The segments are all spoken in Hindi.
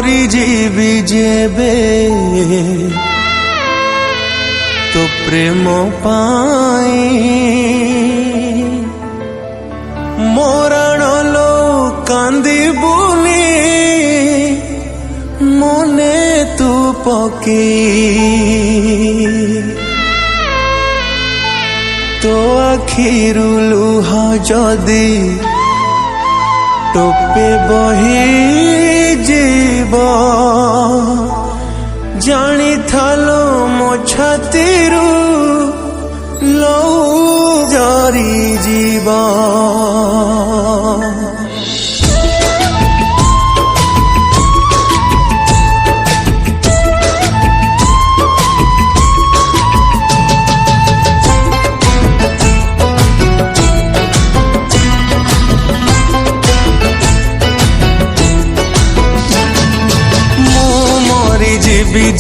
মরি যাবি যেবে তো প্রেম পাই মরাণ লো কান্দিবুনি মনে তু পকেই তো আখিরু লুহ যদি टोपे बही जीव जानी थालो मो छातीरू लौ जारी जीवा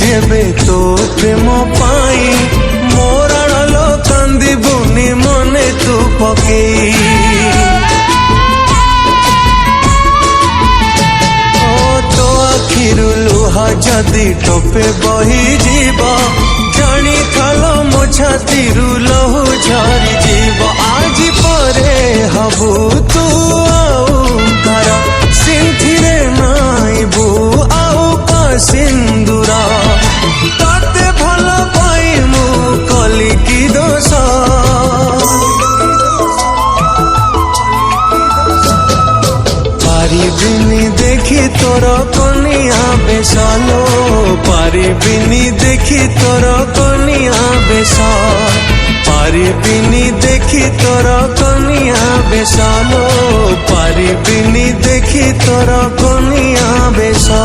जेबे तो प्रेम पाई मोराण लो कांदिबुनी मने तू पकेई ओ तो आखिरु लुह जदि टोपे बही जीव जानी थालो मो छातीरु लहू झरी जीव आज परे हबु तू आउ तारा सिंथिरे नाइबु आउ का सिंदूरा ताते भल पाई मु कली की दोष पारिबिनी देखी तोर कनिया बेसालो पारिबिनी देखी तोर कनिया बेसा पारिबिनी देखी तोर कनिया बेसालो पारिबिनी देखी तोर कनिया बेसा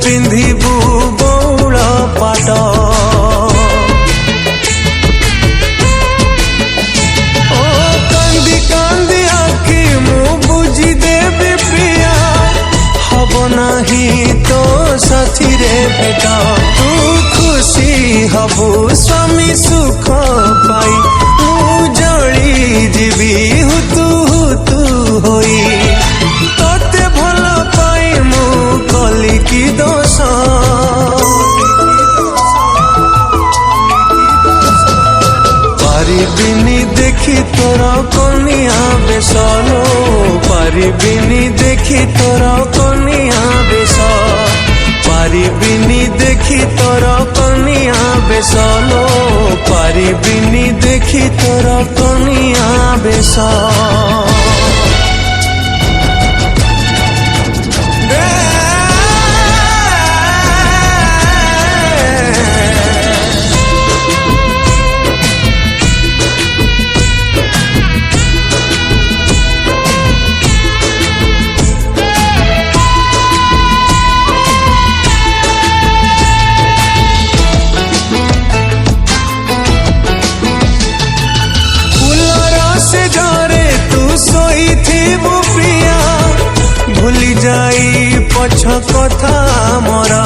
पिंधिबू बौड़ पाट ओ कांदी कांदी आखि मु बुझी देबी प्रिया हब नाही तो साथी रे बेटा तू खुशी हबू स्वामी सुख पाई मु जली जीवी हुतु हुतु होई तोते भल पाई मु कली की दोष पारिबिनी देखी तोर कनिया बेसालो पारिबिनी देखी तोर कनिया बेसा पारिबिनी देखी तोर कनिया बेसालो पारिबिनी देखी तोर कनिया बेसा भूली जाई पछ कथा मोरा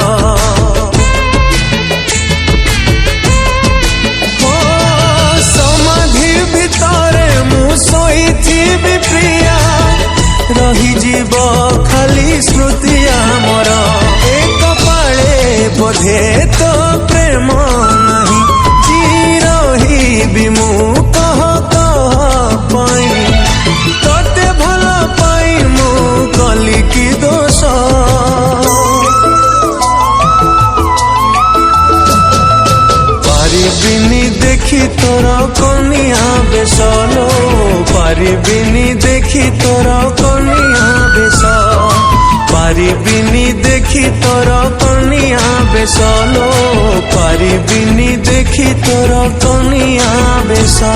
समाधि भितरे मु सोईथिबी प्रिया रही जीव खाली स्मृतिया मोरा एक पाले बोधे तो प्रेम नहीं जी रही बिमु कह पाई तोते भल पाई मु कली की दोष पारिबिनी देखी तोर कनिया बेसालो पारिबिनी देखी तोर कनिया बेसा पारिबिनी देखी तोर कनिया बेसालो पारिबिनी देखी तोर कनिया बेसा।